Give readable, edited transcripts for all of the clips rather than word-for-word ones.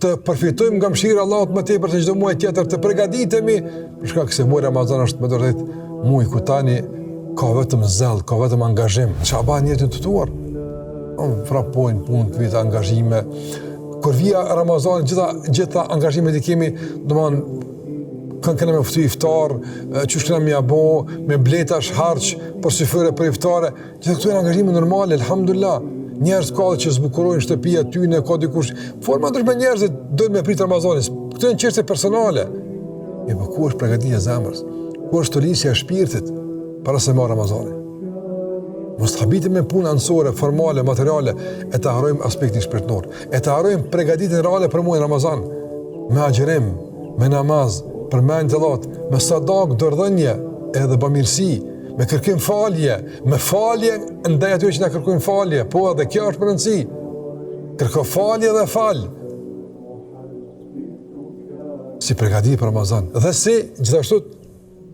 të përfitojmë nga mëshira e Allahut më tepër se çdo muaj tjetër, të përgatitemi, për shkak se muaji Ramazan është me vërtet muaj ku tani ka vetëm zell, ka vetëm angazhim. Shaban jetën të tuar. Frapojnë punë, vit angazhime. Kur vija Ramazani, gjitha angazhimet i kemi, domethënë kanë me ftu iftar, çush kanë me abo, me bletash harç, për syfyre për iftare. Gjithë këto janë angazhime normale, alhamdulillah. Njerëz ka që zbukurojnë shtëpia tyne, ka dikush. Forma ndryshme njerëzit doin me prit Ramazanin. Këto janë çështje personale. Po ku është përgatitja e zemrës? Ku është tolisja e shpirtit para se marr Ramazanin? Mos habitim me punë ansore, formale, materiale, e të harrojmë aspektin shpirtëror. E të harrojmë përgatitjen reale për muajin Ramazan. Me agjërim, me namaz, për mendje Allahut, me sadak, dorëdhënie, edhe bamirësi, me kërkim falje, me falje ndaj atyre që na kërkojnë falje, po edhe kjo është për rëndësi. Kërko falje dhe fal. Si përgatitje për Ramazan. Dhe si gjithashtu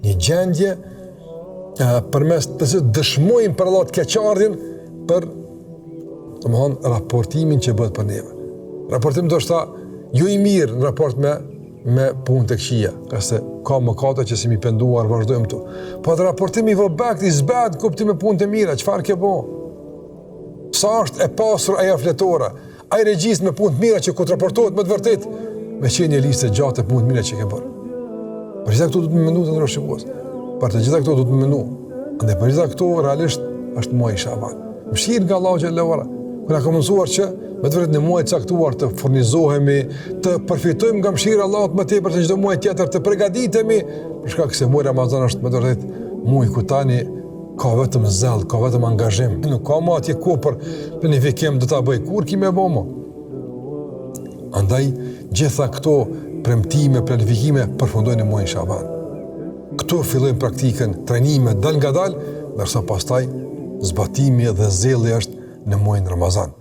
një gjendje përmes të se dëshmojmë për Allah të keqardhjen për raportimin që bëhet për neve. Raportim do shta ju i mirë në raport me punë të këqija, ka se ka mëkate që si mi penduar, vazhdojmë tu. Po dhe raportimi i vëbekt, i zbet, kuptim me punë të mira, qëfar ke bo? Sa është e pasur aja fletore, aja regjist me punë të mira që ku të raportohet me të vërtet, me qenë një listë gjatë e punë të mira që ke bërë. Për gjitha këtu du të më mendu të nërëshqipos. Për të gjitha këto du të më mendu. Ande për gjitha këto realisht është muaj Shaban. Mëshirë nga Allahu xhallahu ala. Kur na ka mësuar që me të vërtetë në muaj caktuar të furnizohemi, të përfitojmë nga mëshira e Allahut më tepër se çdo muaj tjetër, të përgatitemi, për shkak se muaji Ramazan është me të vërtetë muaj ku tani ka vetëm zell, ka vetëm angazhim. Nuk ka më atje ku për planifikim do ta bëj kur kimë bëmo. Andaj gjitha këto premtime, planifikime përfundojnë në muajin Shaban. Këtu fillojnë praktikën, trajnime dal nga dal, ndërsa pastaj zbatimi dhe zelli është në muajin Ramazan.